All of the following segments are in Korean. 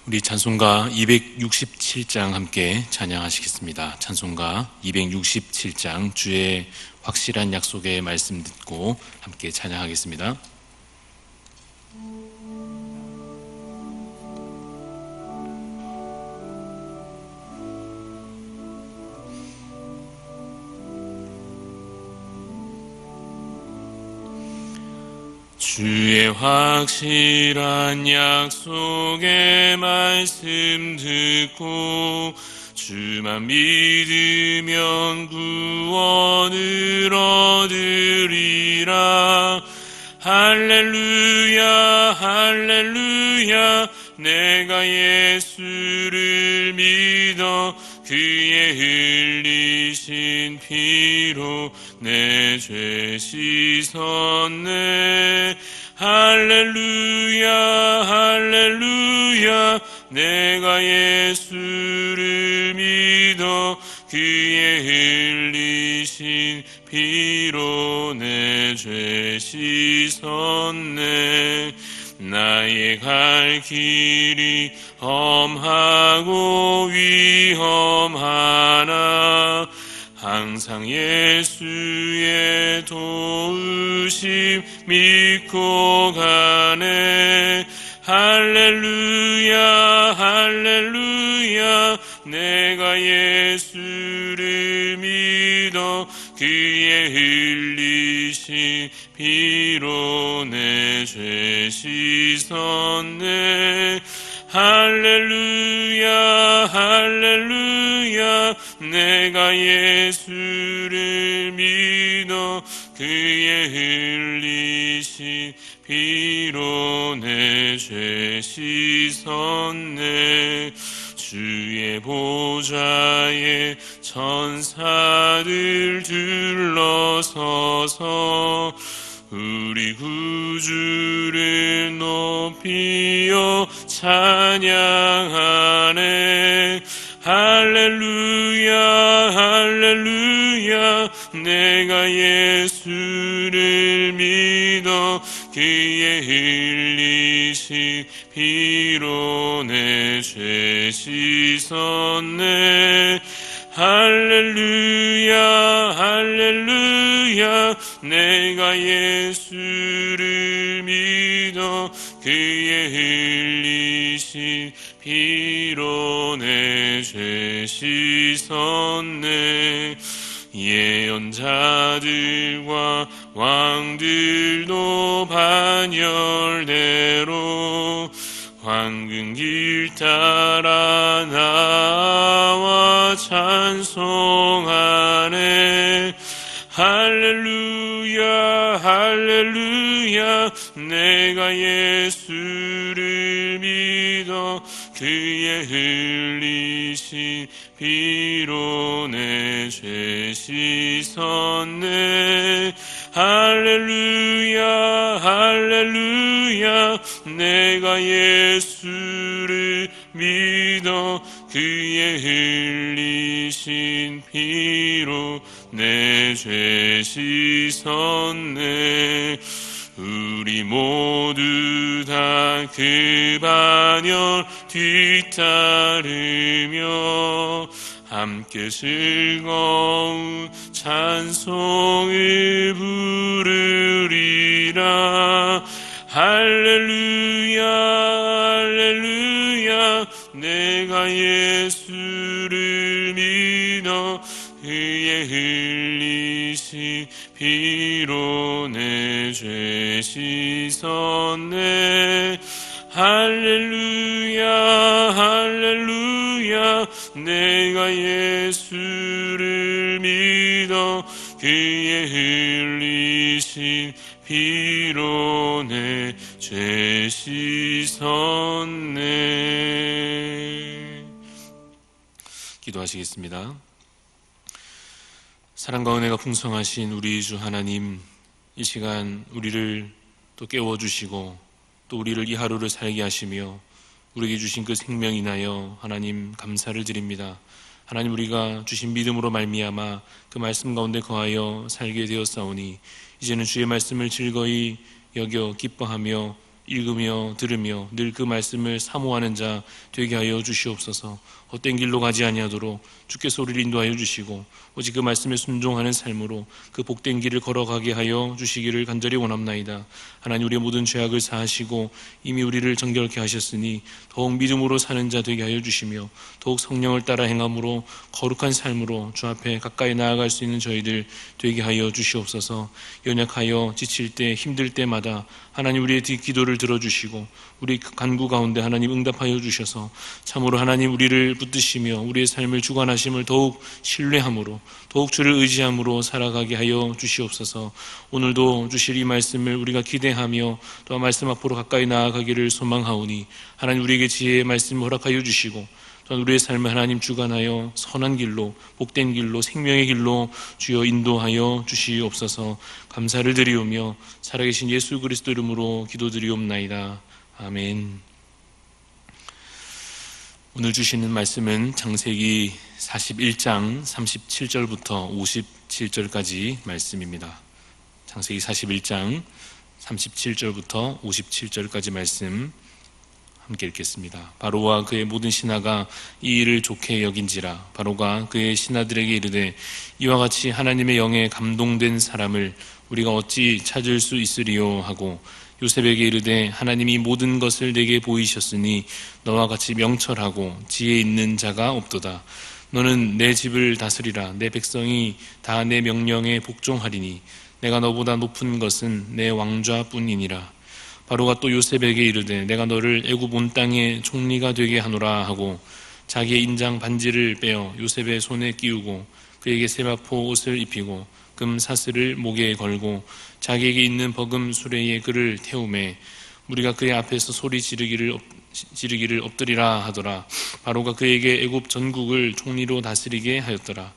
우리 찬송가 267장 함께 찬양하시겠습니다. 찬송가 267장 주의 확실한 약속의 말씀 듣고 함께 찬양하겠습니다. 주의 확실한 약속의 말씀 듣고 주만 믿으면 구원을 얻으리라. 할렐루야 할렐루야, 내가 예수를 믿어 그의 흘리신 피로 내 죄 씻었네. 할렐루야 할렐루야, 내가 예수를 믿어 그의 흘리신 피로 내 죄 씻었네. 나의 갈 길이 험하고 위험하나 항상 예수의 도우심 믿고 가네. 할렐루야 할렐루야, 내가 예수를 믿어 그의 흘리신 피로 내 죄 씻었네. 할렐루야 할렐루야, 내가 예수를 믿어 그의 흘리신 피로 내 죄 씻었네. 주의 보좌에 천사들 둘러서서 우리 구주를 높이어 찬양하네. 할렐루야 할렐루야, 내가 예수를 믿어 그의 흘리신 피로 내 죄 씻었네. 할렐루야 할렐루야, 내가 예수를 믿어 그의 흘리신 피로 내 죄 씻었네. 예언자들과 왕들도 반열대로 황금길 따라 나와 찬송하네. 할렐루야 할렐루야, 내가 예수를 믿어 그의 흘리신 피로 내 죄 씻었네. 할렐루야 할렐루야, 내가 예수를 믿어 그의 흘리신 피로 내 죄 씻었네. 우리 모두 다 그 반열 뒤따르며 함께 즐거운 찬송을 부르리라. 할렐루야 할렐루야, 내가 예수를 믿어 그의 흘리신 피로 내 죄 씻었네. 할렐루야 할렐루야, 내가 예수를 믿어 그의 흘리신 피로 내 죄 씻었네. 기도하시겠습니다. 사랑과 은혜가 풍성하신 우리 주 하나님, 이 시간 우리를 또 깨워주시고 또 우리를 이 하루를 살게 하시며 우리에게 주신 그 생명 인하여 하나님 감사를 드립니다. 하나님, 우리가 주신 믿음으로 말미암아 그 말씀 가운데 거하여 살게 되었사오니 이제는 주의 말씀을 즐거이 여겨 기뻐하며 읽으며 들으며 늘 그 말씀을 사모하는 자 되게 하여 주시옵소서. 헛된 길로 가지 아니하도록 주께서 우리를 인도하여 주시고 오직 그 말씀에 순종하는 삶으로 그 복된 길을 걸어가게 하여 주시기를 간절히 원합나이다. 하나님, 우리의 모든 죄악을 사하시고 이미 우리를 정결케 하셨으니 더욱 믿음으로 사는 자 되게 하여 주시며 더욱 성령을 따라 행함으로 거룩한 삶으로 주 앞에 가까이 나아갈 수 있는 저희들 되게 하여 주시옵소서. 연약하여 지칠 때 힘들 때마다 하나님 우리의 기도를 들어주시고 우리 간구 가운데 하나님 응답하여 주셔서 참으로 하나님 우리를 붙드시며 우리의 삶을 주관하심을 더욱 신뢰함으로 더욱 주를 의지함으로 살아가게 하여 주시옵소서. 오늘도 주실 이 말씀을 우리가 기대하며 또 말씀 앞으로 가까이 나아가기를 소망하오니 하나님 우리에게 지혜의 말씀을 허락하여 주시고 또한 우리의 삶을 하나님 주관하여 선한 길로 복된 길로 생명의 길로 주여 인도하여 주시옵소서. 감사를 드리오며 살아계신 예수 그리스도 이름으로 기도드리옵나이다. 아멘. 오늘 주시는 말씀은 창세기 41장 37절부터 57절까지 말씀입니다. 창세기 41장 37절부터 57절까지 말씀 함께 읽겠습니다. 바로와 그의 모든 신하가 이 일을 좋게 여긴지라. 바로가 그의 신하들에게 이르되 이와 같이 하나님의 영에 감동된 사람을 우리가 어찌 찾을 수 있으리요 하고 요셉에게 이르되 하나님이 모든 것을 내게 보이셨으니 너와 같이 명철하고 지혜 있는 자가 없도다. 너는 내 집을 다스리라. 내 백성이 다 내 명령에 복종하리니 내가 너보다 높은 것은 내 왕좌뿐이니라. 바로가 또 요셉에게 이르되 내가 너를 애굽 온 땅의 총리가 되게 하노라 하고 자기의 인장 반지를 빼어 요셉의 손에 끼우고 그에게 세마포 옷을 입히고 금 사슬을 목에 걸고 자기에게 있는 버금 수레에 그를 태우매 무리가 그의 앞에서 소리 지르기를 엎드리라 하더라. 바로가 그에게 애굽 전국을 총리로 다스리게 하였더라.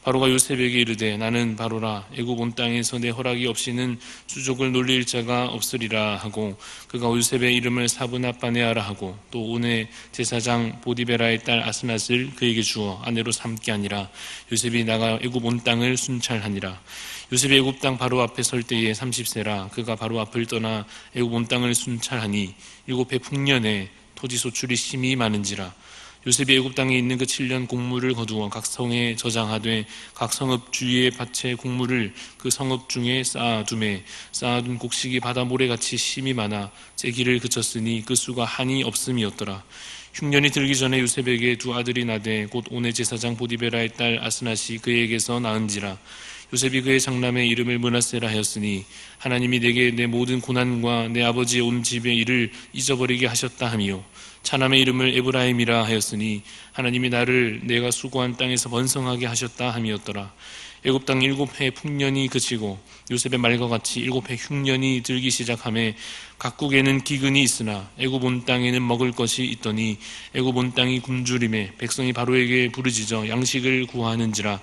바로가 요셉에게 이르되 나는 바로라. 애굽 온 땅에서 내 허락이 없이는 수족을 놀릴 자가 없으리라 하고 그가 요셉의 이름을 사브낫바네아라 하고 또 온의 제사장 보디베라의 딸 아스낫을 그에게 주어 아내로 삼게 하니라. 요셉이 나가 애굽 온 땅을 순찰하니라. 요셉이 애굽 땅 바로 앞에 설 때에 30세라. 그가 바로 앞을 떠나 애굽 온 땅을 순찰하니 7해 풍년에 토지 소출이 심히 많은지라. 요셉이 애굽 땅에 있는 그 7년 곡물을 거두어 각 성에 저장하되 각 성읍 주위의 밭에 곡물을 그 성읍 중에 쌓아두매 쌓아둔 곡식이 바다 모래같이 심히 많아 째기를 그쳤으니 그 수가 한이 없음이었더라. 흉년이 들기 전에 요셉에게 두 아들이 나되 곧 온의 제사장 보디베라의 딸 아스낫이 그에게서 낳은지라. 요셉이 그의 장남의 이름을 므낫세라 하였으니 하나님이 내게 내 모든 고난과 내 아버지의 온 집의 일을 잊어버리게 하셨다 하며 차남의 이름을 에브라임이라 하였으니 하나님이 나를 내가 수고한 땅에서 번성하게 하셨다 함이었더라. 애굽 땅 7해 풍년이 그치고 요셉의 말과 같이 7해 흉년이 들기 시작하매 각국에는 기근이 있으나 애굽 온 땅에는 먹을 것이 있더니 애굽 온 땅이 굶주림에 백성이 바로에게 부르짖어 양식을 구하는지라.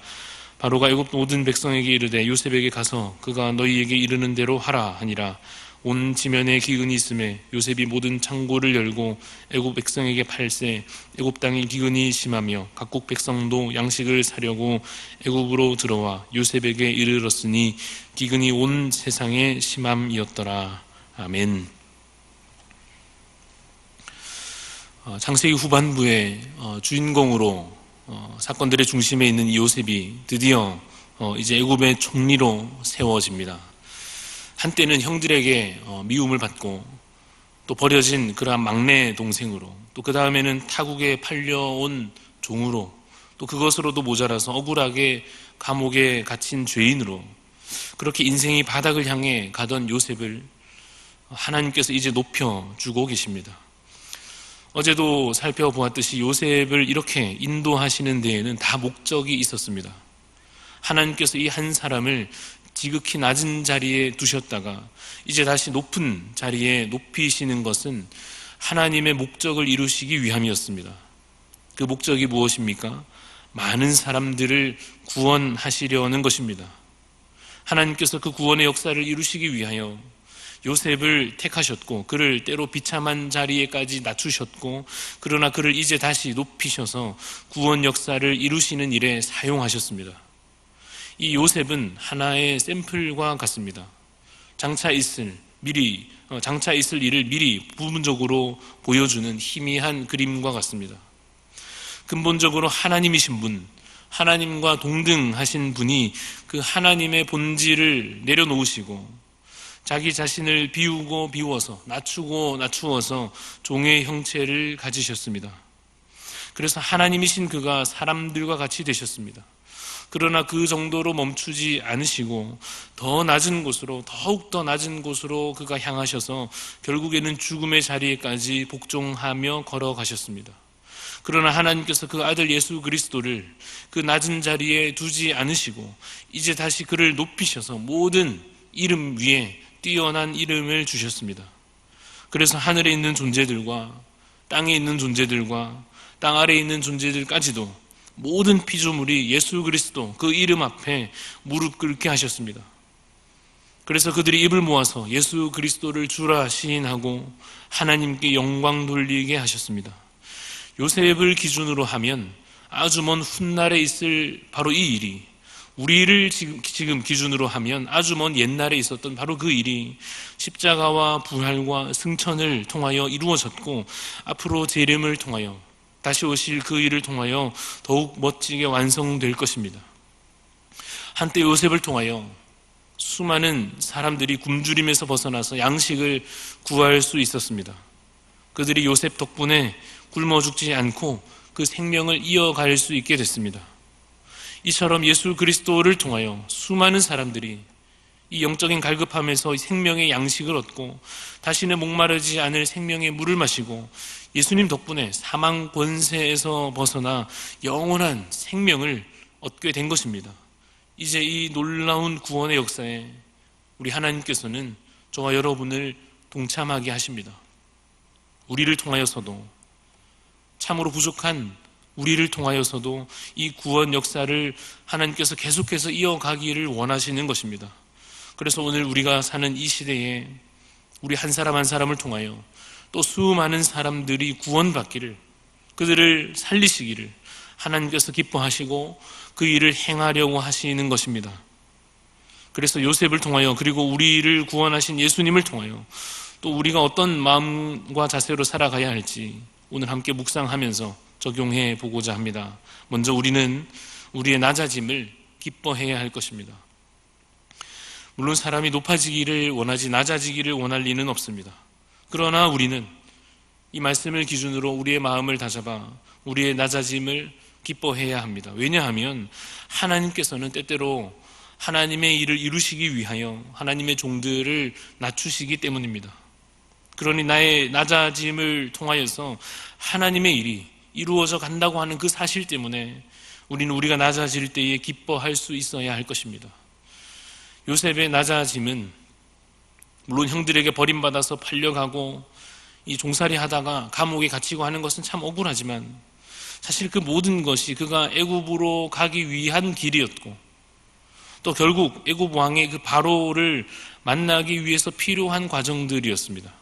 바로가 애굽 모든 백성에게 이르되 요셉에게 가서 그가 너희에게 이르는 대로 하라 하니라. 온 지면에 기근이 있음에 요셉이 모든 창고를 열고 애굽 백성에게 팔세 애굽 땅에 기근이 심하며 각국 백성도 양식을 사려고 애굽으로 들어와 요셉에게 이르렀으니 기근이 온 세상에 심함이었더라. 아멘. 창세기 후반부에 주인공으로 사건들의 중심에 있는 이 요셉이 드디어 이제 애굽의 총리로 세워집니다. 한때는 형들에게 미움을 받고 또 버려진 그러한 막내 동생으로 또 그 다음에는 타국에 팔려온 종으로 또 그것으로도 모자라서 억울하게 감옥에 갇힌 죄인으로 그렇게 인생이 바닥을 향해 가던 요셉을 하나님께서 이제 높여주고 계십니다. 어제도 살펴보았듯이 요셉을 이렇게 인도하시는 데에는 다 목적이 있었습니다. 하나님께서 이 한 사람을 지극히 낮은 자리에 두셨다가 이제 다시 높은 자리에 높이시는 것은 하나님의 목적을 이루시기 위함이었습니다. 그 목적이 무엇입니까? 많은 사람들을 구원하시려는 것입니다. 하나님께서 그 구원의 역사를 이루시기 위하여 요셉을 택하셨고 그를 때로 비참한 자리에까지 낮추셨고 그러나 그를 이제 다시 높이셔서 구원 역사를 이루시는 일에 사용하셨습니다. 이 요셉은 하나의 샘플과 같습니다. 장차 있을 미리 장차 있을 일을 미리 부분적으로 보여주는 희미한 그림과 같습니다. 근본적으로 하나님이신 분, 하나님과 동등하신 분이 그 하나님의 본질을 내려놓으시고 자기 자신을 비우고 비워서 낮추고 낮추어서 종의 형체를 가지셨습니다. 그래서 하나님이신 그가 사람들과 같이 되셨습니다. 그러나 그 정도로 멈추지 않으시고 더 낮은 곳으로, 더욱 더 낮은 곳으로 그가 향하셔서 결국에는 죽음의 자리에까지 복종하며 걸어가셨습니다. 그러나 하나님께서 그 아들 예수 그리스도를 그 낮은 자리에 두지 않으시고 이제 다시 그를 높이셔서 모든 이름 위에 뛰어난 이름을 주셨습니다. 그래서 하늘에 있는 존재들과 땅에 있는 존재들과 땅 아래에 있는 존재들까지도 모든 피조물이 예수 그리스도 그 이름 앞에 무릎 꿇게 하셨습니다. 그래서 그들이 입을 모아서 예수 그리스도를 주라 시인하고 하나님께 영광 돌리게 하셨습니다. 요셉을 기준으로 하면 아주 먼 훗날에 있을 바로 이 일이, 우리를 지금 기준으로 하면 아주 먼 옛날에 있었던 바로 그 일이 십자가와 부활과 승천을 통하여 이루어졌고 앞으로 재림을 통하여 다시 오실 그 일을 통하여 더욱 멋지게 완성될 것입니다. 한때 요셉을 통하여 수많은 사람들이 굶주림에서 벗어나서 양식을 구할 수 있었습니다. 그들이 요셉 덕분에 굶어 죽지 않고 그 생명을 이어갈 수 있게 됐습니다. 이처럼 예수 그리스도를 통하여 수많은 사람들이 이 영적인 갈급함에서 생명의 양식을 얻고 다시는 목마르지 않을 생명의 물을 마시고 예수님 덕분에 사망 권세에서 벗어나 영원한 생명을 얻게 된 것입니다. 이제 이 놀라운 구원의 역사에 우리 하나님께서는 저와 여러분을 동참하게 하십니다. 우리를 통하여서도, 참으로 부족한 우리를 통하여서도 이 구원 역사를 하나님께서 계속해서 이어가기를 원하시는 것입니다. 그래서 오늘 우리가 사는 이 시대에 우리 한 사람 한 사람을 통하여 또 수많은 사람들이 구원받기를, 그들을 살리시기를 하나님께서 기뻐하시고 그 일을 행하려고 하시는 것입니다. 그래서 요셉을 통하여, 그리고 우리를 구원하신 예수님을 통하여 또 우리가 어떤 마음과 자세로 살아가야 할지 오늘 함께 묵상하면서 적용해 보고자 합니다. 먼저 우리는 우리의 낮아짐을 기뻐해야 할 것입니다. 물론 사람이 높아지기를 원하지 낮아지기를 원할 리는 없습니다. 그러나 우리는 이 말씀을 기준으로 우리의 마음을 다잡아 우리의 낮아짐을 기뻐해야 합니다. 왜냐하면 하나님께서는 때때로 하나님의 일을 이루시기 위하여 하나님의 종들을 낮추시기 때문입니다. 그러니 나의 낮아짐을 통하여서 하나님의 일이 이루어져 간다고 하는 그 사실 때문에 우리는 우리가 낮아질 때에 기뻐할 수 있어야 할 것입니다. 요셉의 낮아짐은 물론 형들에게 버림받아서 팔려가고 이 종살이 하다가 감옥에 갇히고 하는 것은 참 억울하지만 사실 그 모든 것이 그가 애굽으로 가기 위한 길이었고 또 결국 애굽 왕의 그 바로를 만나기 위해서 필요한 과정들이었습니다.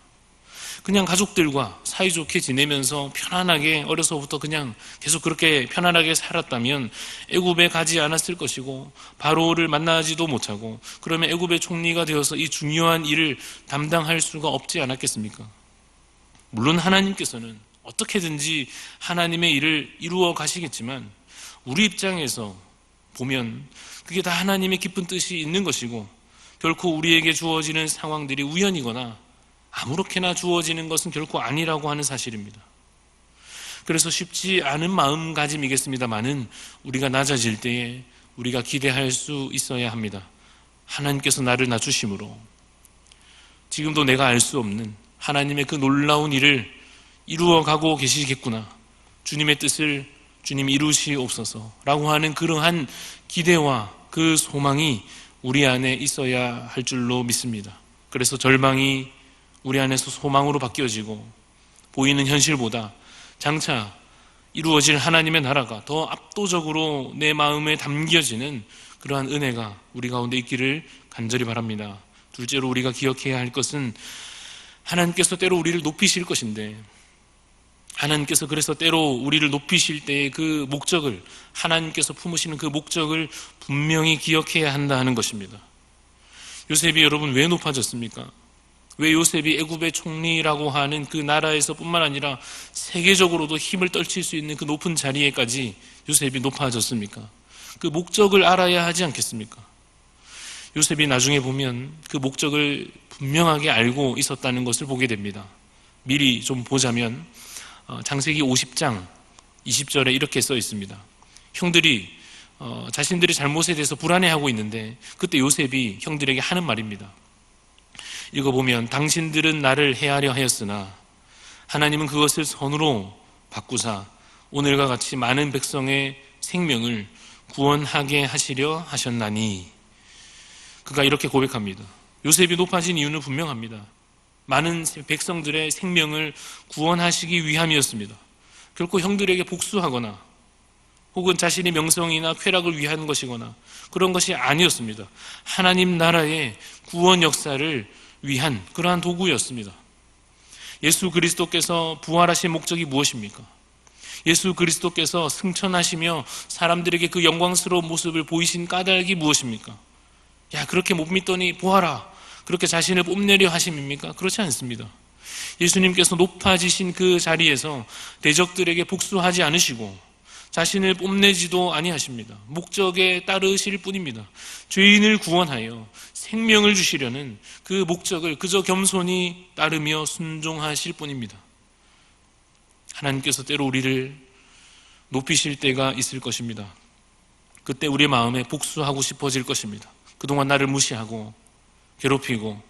그냥 가족들과 사이좋게 지내면서 편안하게 어려서부터 그냥 계속 그렇게 편안하게 살았다면 애굽에 가지 않았을 것이고 바로를 만나지도 못하고 그러면 애굽의 총리가 되어서 이 중요한 일을 담당할 수가 없지 않았겠습니까? 물론 하나님께서는 어떻게든지 하나님의 일을 이루어 가시겠지만 우리 입장에서 보면 그게 다 하나님의 깊은 뜻이 있는 것이고 결코 우리에게 주어지는 상황들이 우연이거나 아무렇게나 주어지는 것은 결코 아니라고 하는 사실입니다. 그래서 쉽지 않은 마음가짐이겠습니다만은 우리가 낮아질 때에 우리가 기대할 수 있어야 합니다. 하나님께서 나를 낮추심으로 지금도 내가 알 수 없는 하나님의 그 놀라운 일을 이루어가고 계시겠구나, 주님의 뜻을 주님이 이루시옵소서 라고 하는 그러한 기대와 그 소망이 우리 안에 있어야 할 줄로 믿습니다. 그래서 절망이 우리 안에서 소망으로 바뀌어지고 보이는 현실보다 장차 이루어질 하나님의 나라가 더 압도적으로 내 마음에 담겨지는 그러한 은혜가 우리 가운데 있기를 간절히 바랍니다. 둘째로 우리가 기억해야 할 것은 하나님께서 때로 우리를 높이실 것인데 하나님께서 그래서 때로 우리를 높이실 때의 그 목적을, 하나님께서 품으시는 그 목적을 분명히 기억해야 한다 하는 것입니다. 요셉이 여러분 왜 높아졌습니까? 왜 요셉이 애굽의 총리라고 하는 그 나라에서 뿐만 아니라 세계적으로도 힘을 떨칠 수 있는 그 높은 자리에까지 요셉이 높아졌습니까? 그 목적을 알아야 하지 않겠습니까? 요셉이 나중에 보면 그 목적을 분명하게 알고 있었다는 것을 보게 됩니다. 미리 좀 보자면 창세기 50장 20절에 이렇게 써 있습니다. 형들이 자신들의 잘못에 대해서 불안해하고 있는데 그때 요셉이 형들에게 하는 말입니다. 읽어보면 당신들은 나를 해하려 하였으나 하나님은 그것을 선으로 바꾸사 오늘과 같이 많은 백성의 생명을 구원하게 하시려 하셨나니. 그가 이렇게 고백합니다. 요셉이 높아진 이유는 분명합니다. 많은 백성들의 생명을 구원하시기 위함이었습니다. 결코 형들에게 복수하거나 혹은 자신의 명성이나 쾌락을 위한 것이거나 그런 것이 아니었습니다. 하나님 나라의 구원 역사를 위한 그러한 도구였습니다. 예수 그리스도께서 부활하신 목적이 무엇입니까? 예수 그리스도께서 승천하시며 사람들에게 그 영광스러운 모습을 보이신 까닭이 무엇입니까? 야, 그렇게 못 믿더니 보아라, 그렇게 자신을 뽐내려 하심입니까? 그렇지 않습니다. 예수님께서 높아지신 그 자리에서 대적들에게 복수하지 않으시고 자신을 뽐내지도 아니하십니다. 목적에 따르실 뿐입니다. 죄인을 구원하여 생명을 주시려는 그 목적을 그저 겸손히 따르며 순종하실 뿐입니다. 하나님께서 때로 우리를 높이실 때가 있을 것입니다. 그때 우리의 마음에 복수하고 싶어질 것입니다. 그동안 나를 무시하고 괴롭히고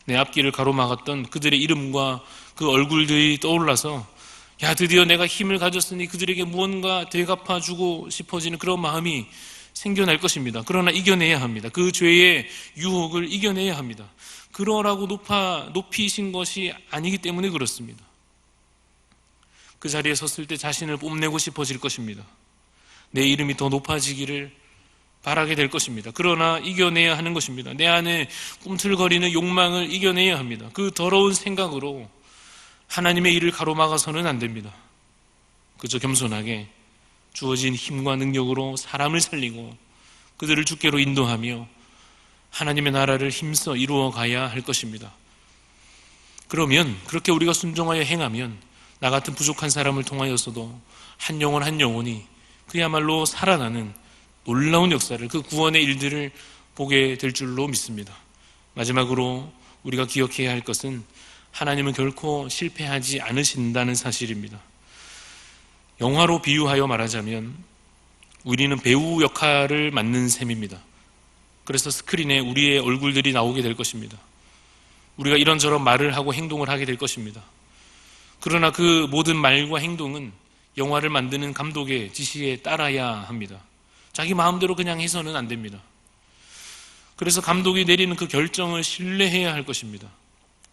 내 앞길을 가로막았던 그들의 이름과 그 얼굴들이 떠올라서 야, 드디어 내가 힘을 가졌으니 그들에게 무언가 되갚아주고 싶어지는 그런 마음이 생겨날 것입니다. 그러나 이겨내야 합니다. 그 죄의 유혹을 이겨내야 합니다. 그러라고 높이신 것이 아니기 때문에 그렇습니다. 그 자리에 섰을 때 자신을 뽐내고 싶어질 것입니다. 내 이름이 더 높아지기를 바라게 될 것입니다. 그러나 이겨내야 하는 것입니다. 내 안에 꿈틀거리는 욕망을 이겨내야 합니다. 그 더러운 생각으로 하나님의 일을 가로막아서는 안 됩니다. 그저 겸손하게 주어진 힘과 능력으로 사람을 살리고 그들을 주께로 인도하며 하나님의 나라를 힘써 이루어 가야 할 것입니다. 그러면 그렇게 우리가 순종하여 행하면 나 같은 부족한 사람을 통하여서도 한 영혼 한 영혼이 그야말로 살아나는 놀라운 역사를, 그 구원의 일들을 보게 될 줄로 믿습니다. 마지막으로 우리가 기억해야 할 것은 하나님은 결코 실패하지 않으신다는 사실입니다. 영화로 비유하여 말하자면 우리는 배우 역할을 맡는 셈입니다. 그래서 스크린에 우리의 얼굴들이 나오게 될 것입니다. 우리가 이런저런 말을 하고 행동을 하게 될 것입니다. 그러나 그 모든 말과 행동은 영화를 만드는 감독의 지시에 따라야 합니다. 자기 마음대로 그냥 해서는 안 됩니다. 그래서 감독이 내리는 그 결정을 신뢰해야 할 것입니다.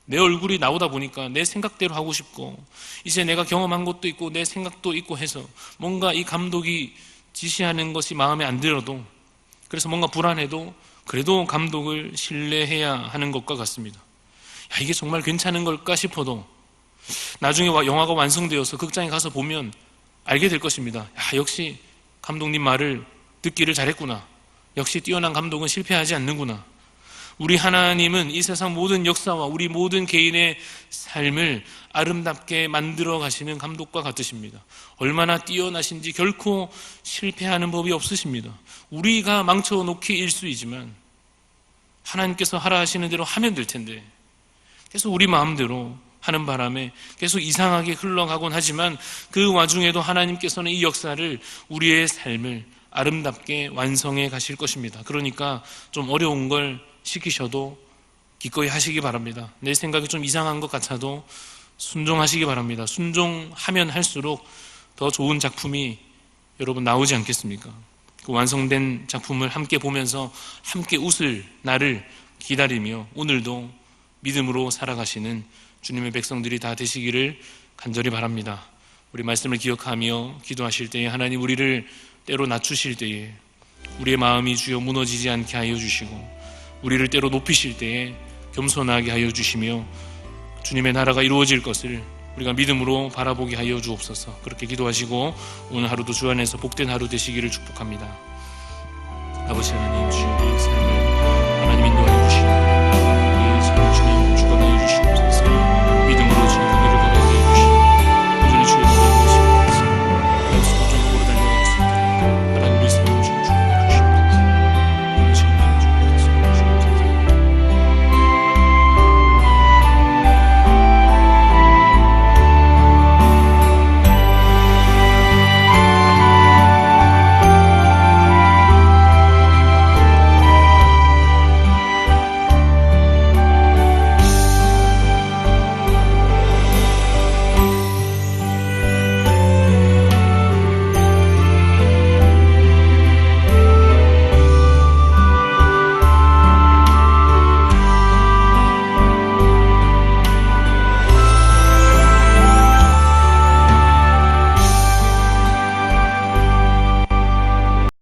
내 얼굴이 나오다 보니까 내 생각대로 하고 싶고 이제 내가 경험한 것도 있고 내 생각도 있고 해서 뭔가 이 감독이 지시하는 것이 마음에 안 들어도, 그래서 뭔가 불안해도 그래도 감독을 신뢰해야 하는 것과 같습니다. 야, 이게 정말 괜찮은 걸까 싶어도 나중에 영화가 완성되어서 극장에 가서 보면 알게 될 것입니다. 야, 역시 감독님 말을 듣기를 잘했구나. 역시 뛰어난 감독은 실패하지 않는구나. 우리 하나님은 이 세상 모든 역사와 우리 모든 개인의 삶을 아름답게 만들어 가시는 감독과 같으십니다. 얼마나 뛰어나신지 결코 실패하는 법이 없으십니다. 우리가 망쳐놓기 일쑤이지만 하나님께서 하라 하시는 대로 하면 될 텐데 계속 우리 마음대로 하는 바람에 계속 이상하게 흘러가곤 하지만 그 와중에도 하나님께서는 이 역사를, 우리의 삶을 아름답게 완성해 가실 것입니다. 그러니까 좀 어려운 걸 시키셔도 기꺼이 하시기 바랍니다. 내 생각이 좀 이상한 것 같아도 순종하시기 바랍니다. 순종하면 할수록 더 좋은 작품이 여러분 나오지 않겠습니까? 그 완성된 작품을 함께 보면서 함께 웃을 날을 기다리며 오늘도 믿음으로 살아가시는 주님의 백성들이 다 되시기를 간절히 바랍니다. 우리 말씀을 기억하며 기도하실 때에 하나님 우리를 때로 낮추실 때에 우리의 마음이 주여 무너지지 않게 하여 주시고 우리를 때로 높이실 때에 겸손하게 하여 주시며 주님의 나라가 이루어질 것을 우리가 믿음으로 바라보게 하여 주옵소서. 그렇게 기도하시고 오늘 하루도 주 안에서 복된 하루 되시기를 축복합니다. 아버지 하나님, 주의 삶을 하나님